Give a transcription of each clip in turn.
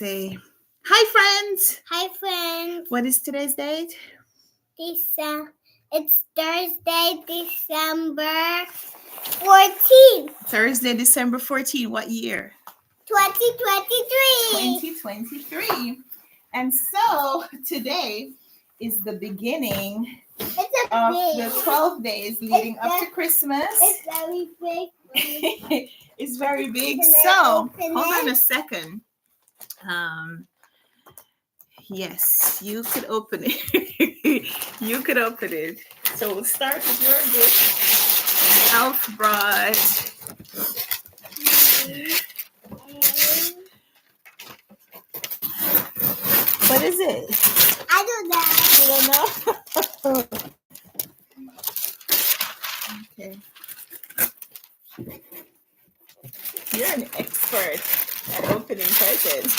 say, hi friends. Hi friends. What is today's date? It's Thursday, December 14th. Thursday, December 14th. What year? 2023. 2023. And so today is the beginning of the 12 days leading up to Christmas. It's very big. It's very big. Can I So open hold on it? a second. Yes, you could open it. You could open it. So we'll start with your gift. Elf brought. What is it? I don't know. You don't know? Okay. You're an expert at opening presents.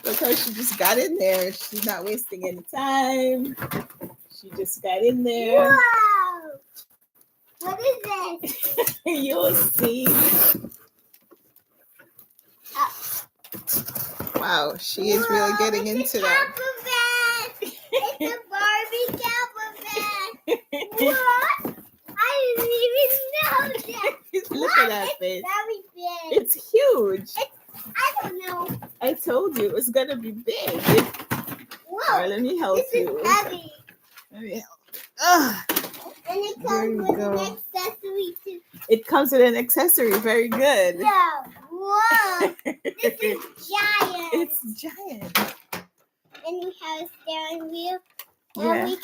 Look how she just got in there. She's not wasting any time. She just got in there. Wow. What is this? You'll see. Wow, she is really getting into that. It's a Barbie camper van. What? I didn't even know that. Look at that face. It's very big. It's huge. I don't know. I told you it was gonna be big. Whoa. All right, let me help This you. is heavy. Let me help. Ugh. And it There comes you with go. an accessory too. It comes with an accessory. Very good. Yeah. Whoa. This is giant. It's giant. And we have a steering wheel. And Yeah. we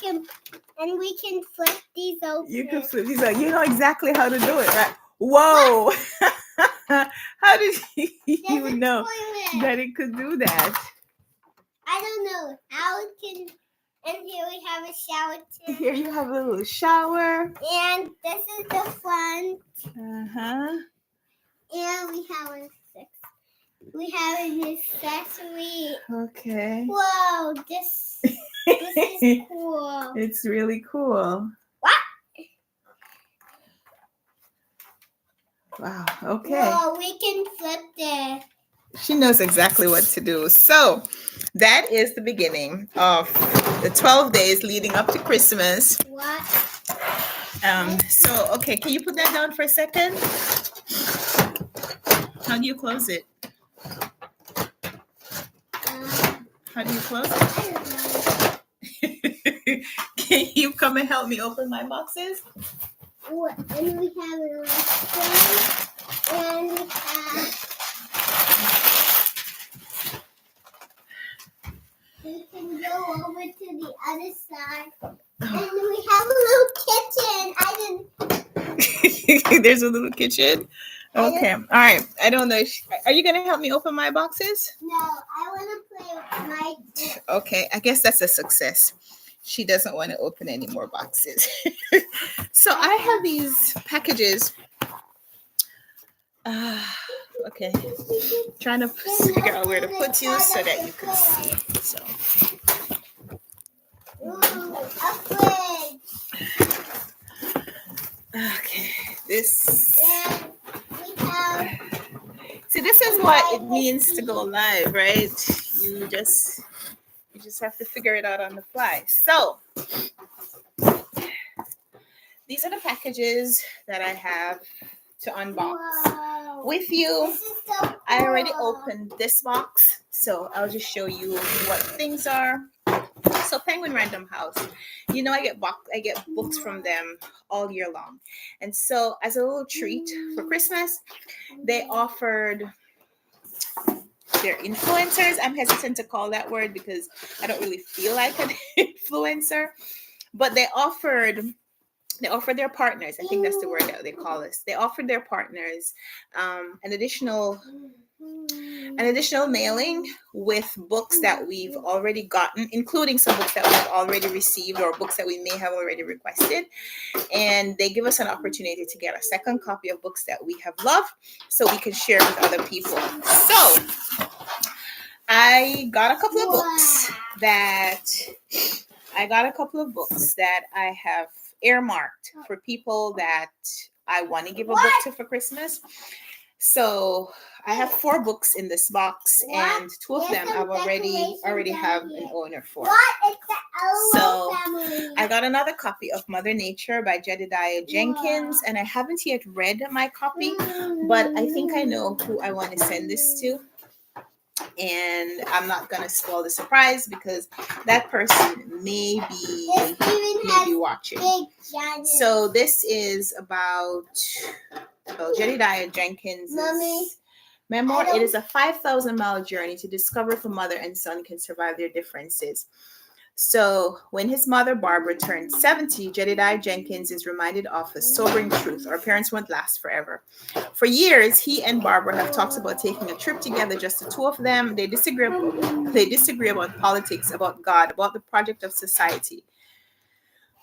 can flip these open. You can flip these out. You know exactly how to do it, right? Whoa! How did you There's a know toilet. that it could do that? I don't know how it can. And here we have a shower too. Here you have a little shower. And this is the front. Uh-huh. And we have an accessory. Okay. Whoa, this is cool. It's really cool. What? Wow. Okay. Whoa, we can flip this. She knows exactly what to do. So that is the beginning of the 12 days leading up to Christmas. What? So, okay, can you put that down for a second? How do you close it? How do you close it? I don't know. Can you come and help me open my boxes? What? And we have a restaurant. And we have. We can go over to the other side. And we have a little kitchen. There's a little kitchen. Okay. All right. I don't know. Are you going to help me open my boxes? No, I want to play with my kids. Okay. I guess that's a success. She doesn't want to open any more boxes. So I have these packages. Okay. Trying to figure out where to put you so that you can see. So. Ooh, a fridge. Okay. This. And we have. See, this is what it means to go live, right? You just have to figure it out on the fly. So these are the packages that I have to unbox Whoa. with you. This is so cool. I already opened this box, so I'll just show you what things are. So Penguin Random House, you know, I get books from them all year long, and so as a little treat for Christmas, they offered their influencers. I'm hesitant to call that word because I don't really feel like an influencer, but they offered their partners. I think that's the word that they call us. They offered their partners an additional mailing with books that we've already gotten, including some books that we've already received or books that we may have already requested. And they give us an opportunity to get a second copy of books that we have loved so we can share with other people. So I got a couple of books that I have earmarked for people that I want to give a book to for Christmas. So I have 4 books in this box, and 2 of them I've already have an owner for. What is the So, family? I got another copy of Mother Nature by Jedediah Jenkins, and I haven't yet read my copy, but I think I know who I want to send this to. And I'm not gonna spoil the surprise because that person may be watching. So this is about Jedediah Jenkins' memoir. It is a 5,000-mile journey to discover if a mother and son can survive their differences. So when his mother Barbara turned 70, Jedediah Jenkins is reminded of a sobering truth: our parents won't last forever. For years, he and Barbara have talked about taking a trip together, just the 2 of them. They disagree about politics, about God, about the project of society.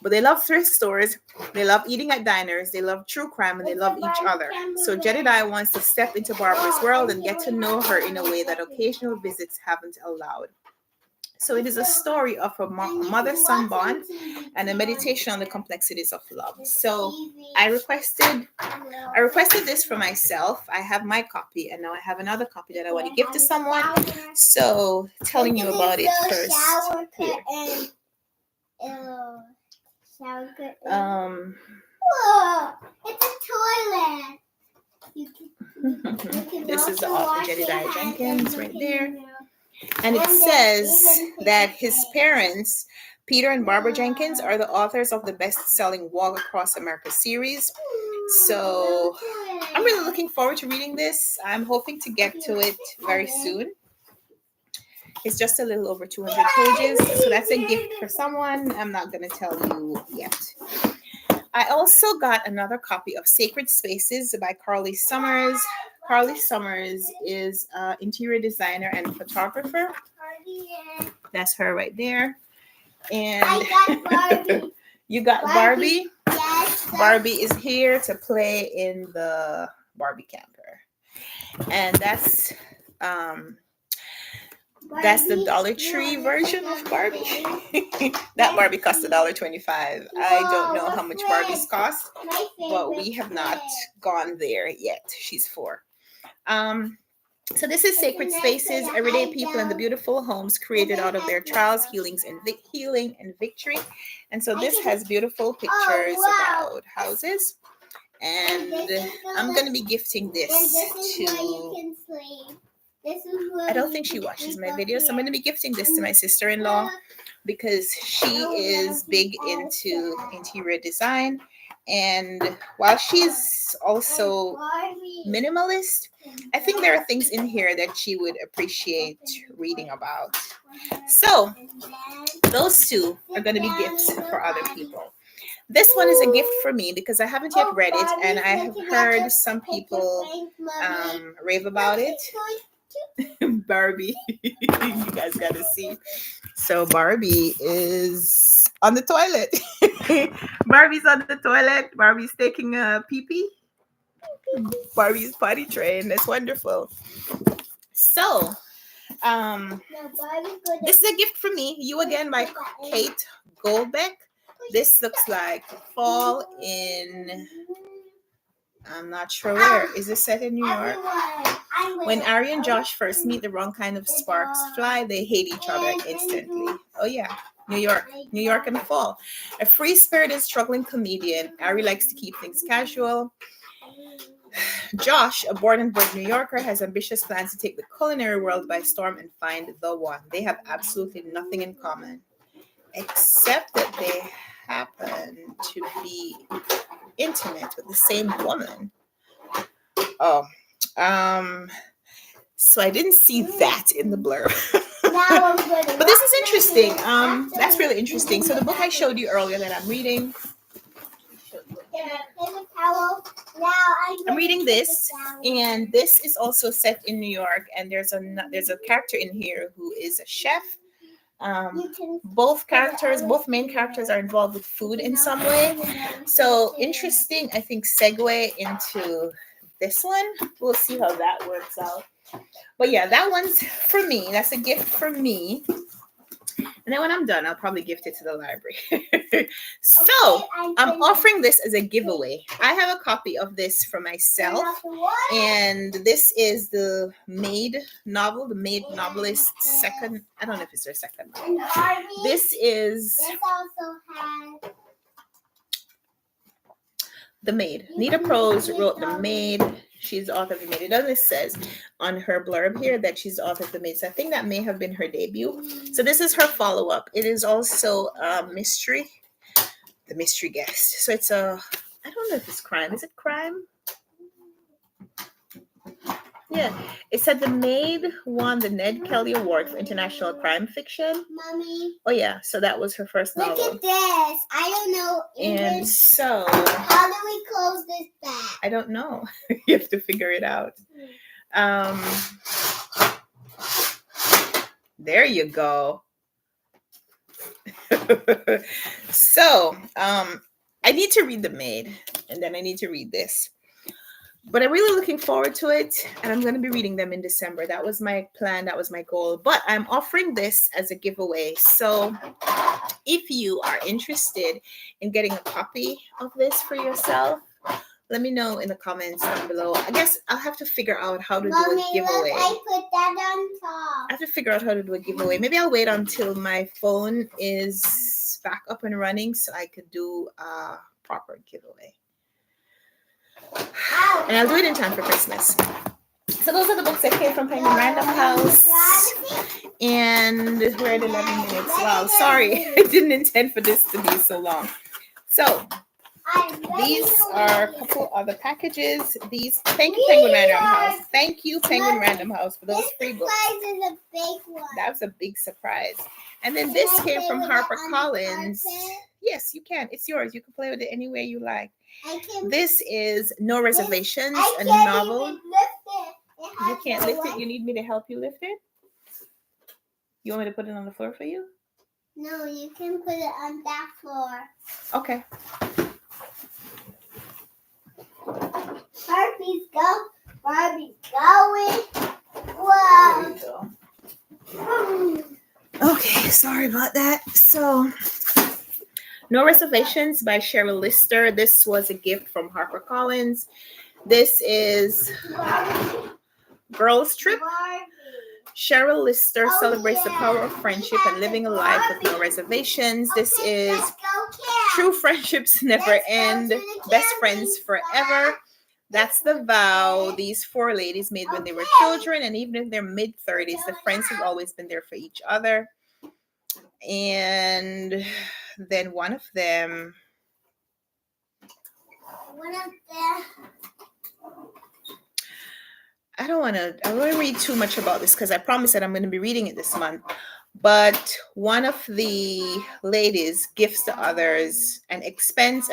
But they love thrift stores, they love eating at diners, they love true crime, and they love each other. So Jedediah wants to step into Barbara's world and get to know her in a way that occasional visits haven't allowed. So it is a story of a mother-son bond and a meditation on the complexities of love. So I requested this for myself. I have my copy, and now I have another copy that I want to give to someone. So telling you about it first. Whoa, it's a toilet. This is the author Jedediah Jenkins right there. And it says that his parents, Peter and Barbara Jenkins, are the authors of the best-selling Walk Across America series. So I'm really looking forward to reading this. I'm hoping to get to it very soon. It's just a little over 200 pages. So that's a gift for someone. I'm not going to tell you yet. I also got another copy of Sacred Spaces by Carly Summers. Carly Summers is an interior designer and photographer. That's her right there. And I got Barbie. You got Barbie? Yes. Barbie is here to play in the Barbie camper. And that's the Dollar Tree version of Barbie. That Barbie cost $1.25. I don't know how much Barbies cost, but we have not gone there yet. She's 4. So this is Sacred Spaces, everyday people in the beautiful homes created out of their trials, healing and victory. And so this has beautiful pictures about houses. And I'm going to be gifting this to... I don't think she watches my videos. So I'm going to be gifting this to my sister-in-law because she is big into interior design. And while she's also minimalist, I think there are things in here that she would appreciate reading about. So those 2 are going to be gifts for other people. This one is a gift for me because I haven't yet read it, and I have heard some people rave about it. Barbie, you guys got to see. So Barbie is on the toilet. Barbie's on the toilet. Barbie's taking a pee-pee. Barbie's potty trained. That's wonderful. So, this is a gift from me. You Again by Kate Goldbeck. This looks like fall in... I'm not sure where. Is this set in New York? When Ari and Josh first meet, the wrong kind of sparks fly. They hate each other instantly. Oh yeah, New York in the fall. A free-spirited, struggling comedian. Ari likes to keep things casual. Josh, a born and bred New Yorker, has ambitious plans to take the culinary world by storm and find the one. They have absolutely nothing in common, except that they happen to be intimate with the same woman. So I didn't see that in the blurb. But this is interesting. That's really interesting. So the book I showed you earlier that I'm reading, I'm reading this, and this is also set in New York, and there's a character in here who is a chef. Both main characters are involved with food in some way. So interesting, I think, segue into this one. We'll see how that works out. But yeah, that one's for me. That's a gift for me. And then when I'm done, I'll probably gift it to the library. So Okay, I'm offering this as a giveaway. I have a copy of this for myself. And this is the Maid novel, the Maid novelist's second. I don't know if it's their second novel. This is This also has The Maid. Nita Prose wrote The Maid. She's the author of The Maid. It doesn't says on her blurb here that she's the author of The Maid. So I think that may have been her debut. So this is her follow-up. It is also a mystery. The Mystery Guest. So it's a, I don't know if it's crime. Is it crime? Yeah, it said The Maid won the Ned Kelly Award for International Crime Fiction. Mommy. Oh yeah, so that was her first Look novel. at this. I don't know And English. so How do we close this back? I don't know. You have to figure it out. There you go. So I need to read The Maid, and then I need to read this. But I'm really looking forward to it, and I'm going to be reading them in December. That was my plan. That was my goal. But I'm offering this as a giveaway. So if you are interested in getting a copy of this for yourself, let me know in the comments down below. I guess I'll have to figure out how to do Mommy, a giveaway. look, I put that on I top. have to figure out how to do a giveaway. Maybe I'll wait until my phone is back up and running so I could do a proper giveaway. Ow. And I'll do it in time for Christmas. So those are the books that came from Penguin Random House. And we're at 11 minutes. Wow, sorry. I didn't intend for this to be so long. So these are a couple other packages. These, thank you, Penguin Random House. Thank you, Penguin Random House, for those free books. This is a big one. That was a big surprise. And then this came from HarperCollins. Yes, you can. It's yours. You can play with it any way you like. This is No Reservations, a novel. Even lift it. You can't lift it. You need me to help you lift it? You want me to put it on the floor for you? No, you can put it on that floor. Okay. Barbie's go. Barbie's going. Whoa. There you go. Okay, sorry about that. So, No Reservations by Cheryl Lister. This was a gift from HarperCollins. This is Girls Trip. Barbie. Cheryl Lister celebrates the power of friendship and living a life with no reservations. This is Let's go, Kim. True Friendships Never End, Best Friends Forever. That's the vow these four ladies made when they were children, and even in their mid-30s, the friends have always been there for each other. And then one of them, I don't want to read too much about this because I promised that I'm going to be reading it this month. But one of the ladies gifts the others an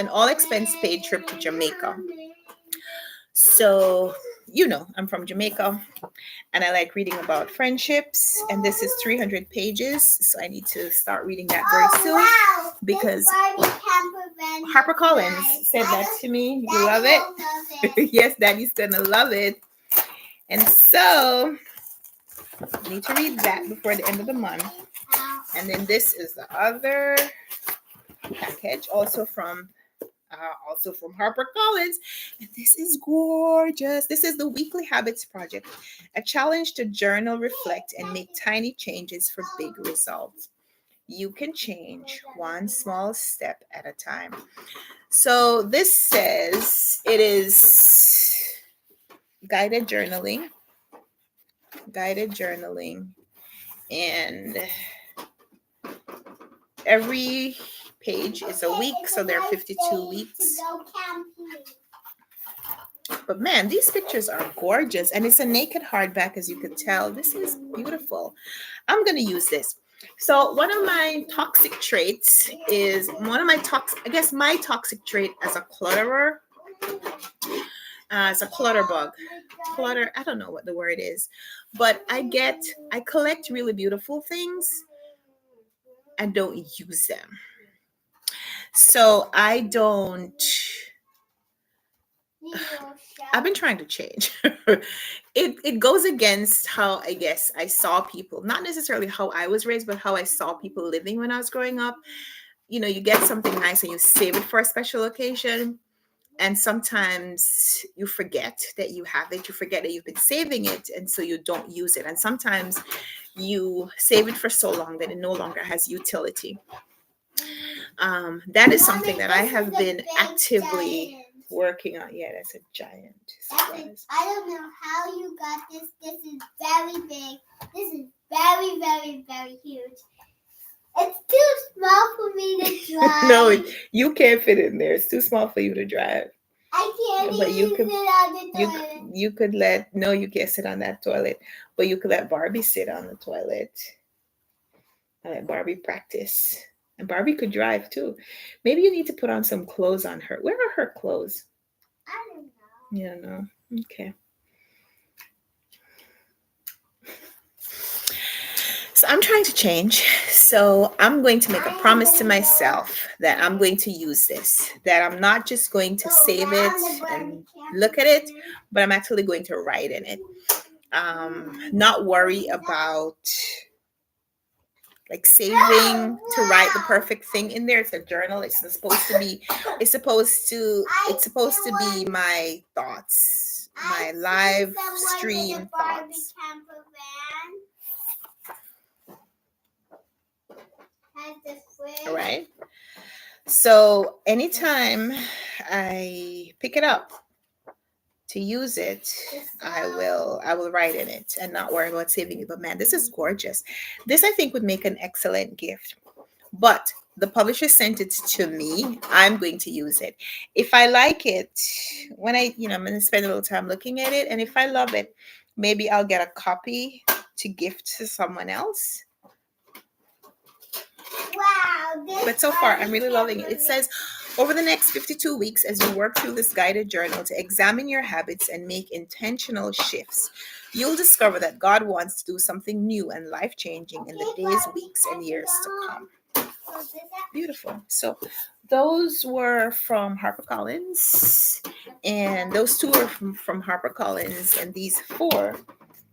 all expense paid trip to Jamaica. So, you know, I'm from Jamaica and I like reading about friendships. And this is 300 pages. So I need to start reading that very soon because HarperCollins said that to me. You love it? Yes, Daddy's going to love it. And so I need to read that before the end of the month. And then this is the other package, also from HarperCollins. And this is gorgeous. This is the Weekly Habits Project, a challenge to journal, reflect, and make tiny changes for big results. You can change one small step at a time. So this says it is guided journaling, and every page is a week, so there are 52 weeks. But man, these pictures are gorgeous, and it's a naked hardback, as you could tell. This is beautiful. I'm going to use this. So one of my toxic traits is my toxic trait as a clutterer. It's a clutter bug. Clutter, I don't know what the word is, but I collect really beautiful things and don't use them. So I don't I've been trying to change. It goes against how I guess I saw people, not necessarily how I was raised, but how I saw people living when I was growing up. You know, you get something nice and you save it for a special occasion. And sometimes you forget that you have it, you forget that you've been saving it, and so you don't use it. And sometimes you save it for so long that it no longer has utility. That is something that I have been actively working on. Yeah, that's a giant surprise. I don't know how you got this. This is very big. This is very, very, very huge. It's too small for me to drive. No, you can't fit in there. It's too small for you to drive. I can't But you even could- sit on the toilet. You could let, no, you can't sit on that toilet, but you could let Barbie sit on the toilet and let Barbie practice. And Barbie could drive too. Maybe you need to put on some clothes on her. Where are her clothes? I don't know. You don't know. Okay. So I'm trying to change. So I'm going to make a promise to myself that I'm going to use this, that I'm not just going to save it and look at it, but I'm actually going to write in it. Not worry about like saving to write the perfect thing in there. It's a journal. It's supposed to be my thoughts, my live stream thoughts. All right. So anytime I pick it up to use it, I will write in it and not worry about saving it. But man, this is gorgeous. This I think would make an excellent gift. But the publisher sent it to me. I'm going to use it. If I like it, when I'm going to spend a little time looking at it, and if I love it, maybe I'll get a copy to gift to someone else. Wow. But so far, I'm really loving it. It says, over the next 52 weeks, as you work through this guided journal to examine your habits and make intentional shifts, you'll discover that God wants to do something new and life-changing in the days, weeks, and years to come. Beautiful. So those were from HarperCollins, and those two are from HarperCollins, and these four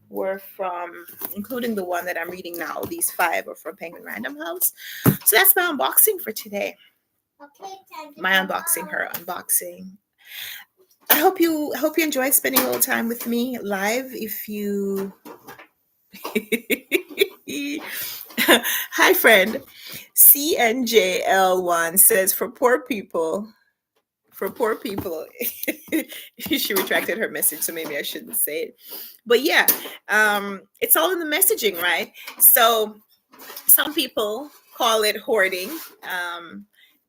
were from, including the one that I'm reading now, these 5 are from Penguin Random House. So that's my unboxing for today. My unboxing, her unboxing. I hope you enjoy spending a little time with me live. If you hi friend, CNJL1 says for poor people, she retracted her message, so maybe I shouldn't say it. But yeah, it's all in the messaging, right? So some people call it hoarding.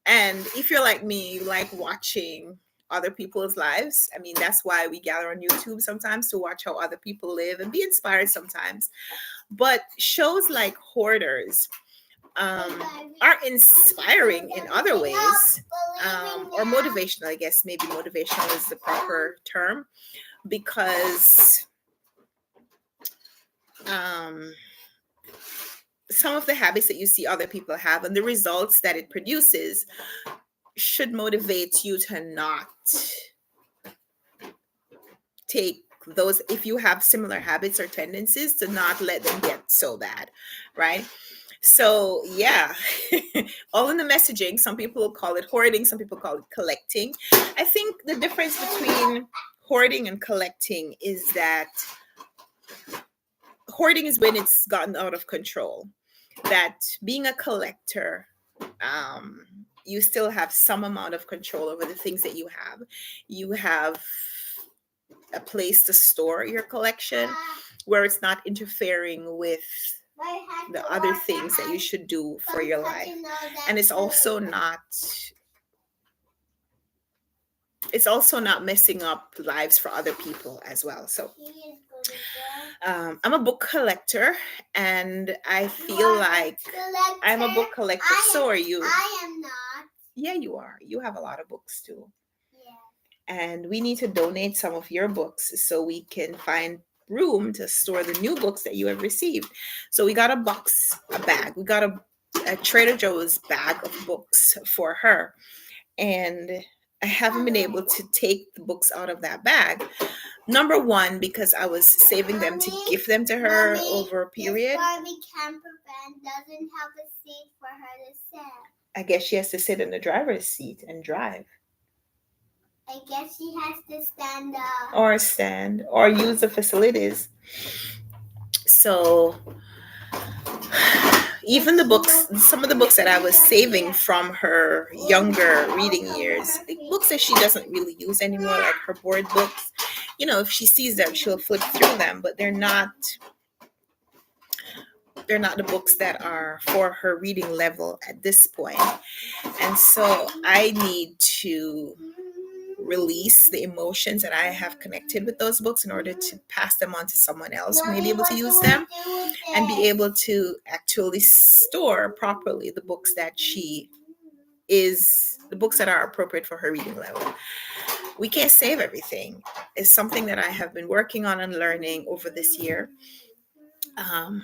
And if you're like me, you like watching other people's lives. I mean, that's why we gather on YouTube sometimes, to watch how other people live and be inspired sometimes. But shows like Hoarders are inspiring in other ways, or motivational. I guess maybe motivational is the proper term, because some of the habits that you see other people have and the results that it produces should motivate you to not take those, if you have similar habits or tendencies, to not let them get so bad, right? So yeah, all in the messaging. Some people call it hoarding, some people call it collecting. I think the difference between hoarding and collecting is that hoarding is when it's gotten out of control. That being a collector, you still have some amount of control over the things that you have. You have a place to store your collection where it's not interfering with the other things that you should do for your life. And it's also not messing up lives for other people as well. So I'm a book collector, and I feel like I'm a book collector. So are you. I am not. Yeah, you are. You have a lot of books too. Yeah. And we need to donate some of your books so we can find room to store the new books that you have received. So we got a bag. We got a Trader Joe's bag of books for her. And I haven't been able to take the books out of that bag. Number one, because I was saving them to give them to her over a period. This Barbie camper van doesn't have a seat for her to sit. I guess she has to sit in the driver's seat and drive. I guess she has to stand up. Or stand, or use the facilities. So even the books, some of the books that I was saving from her younger reading years, like books that she doesn't really use anymore, like her board books, you know, if she sees them, she'll flip through them, but they're not the books that are for her reading level at this point. And so I need to release the emotions that I have connected with those books in order to pass them on to someone else who may be able to use them and be able to actually store properly the books that the books that are appropriate for her reading level. We can't save everything. It's something that I have been working on and learning over this year. I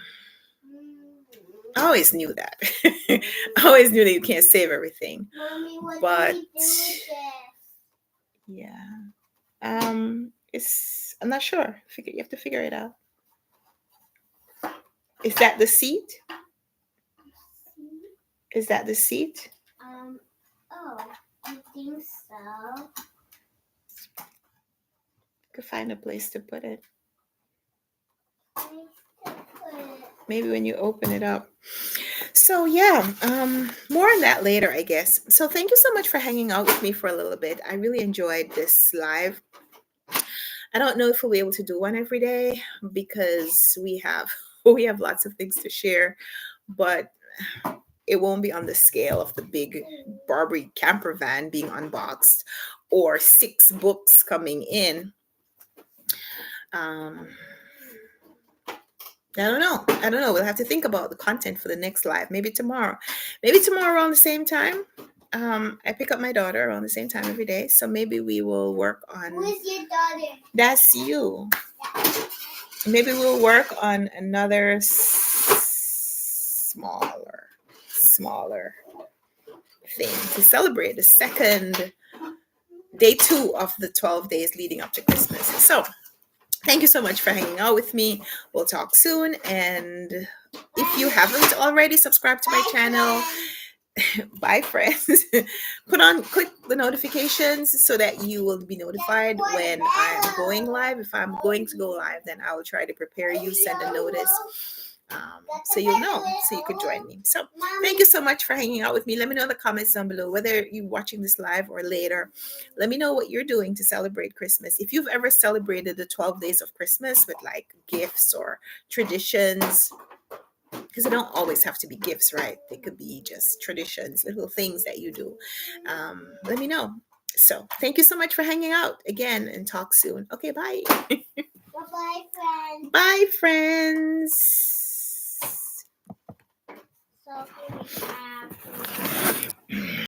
always knew that. I always knew that you can't save everything. Mommy, what But do we do with this? yeah. I'm not sure. You have to figure it out. Is that the seat? Is that the seat? Oh, I think so. Could find a place to put it. Place to put it. Maybe when you open it up. So yeah, more on that later, I guess. So thank you so much for hanging out with me for a little bit. I really enjoyed this live. I don't know if we'll be able to do one every day because we have lots of things to share, but it won't be on the scale of the big Barbie camper van being unboxed or 6 books coming in. I don't know. We'll have to think about the content for the next live. Maybe tomorrow around the same time. I pick up my daughter around the same time every day. So maybe we will work on. Who is your daughter? That's you. Maybe we'll work on another smaller thing to celebrate the second day 2 of the 12 days leading up to Christmas. So thank you so much for hanging out with me. We'll talk soon. And if you haven't already subscribed to my channel, bye friends. Click the notifications so that you will be notified when I'm going live. If I'm going to go live, then I will try to prepare you, send a notice. So you'll know, so you could join me. So thank you so much for hanging out with me. Let me know in the comments down below, whether you're watching this live or later. Let me know what you're doing to celebrate Christmas. If you've ever celebrated the 12 days of Christmas with like gifts or traditions, because they don't always have to be gifts, right? They could be just traditions, little things that you do. Let me know. So thank you so much for hanging out again, and talk soon. Okay, bye. Bye-bye, friends. Bye, friends. So here we have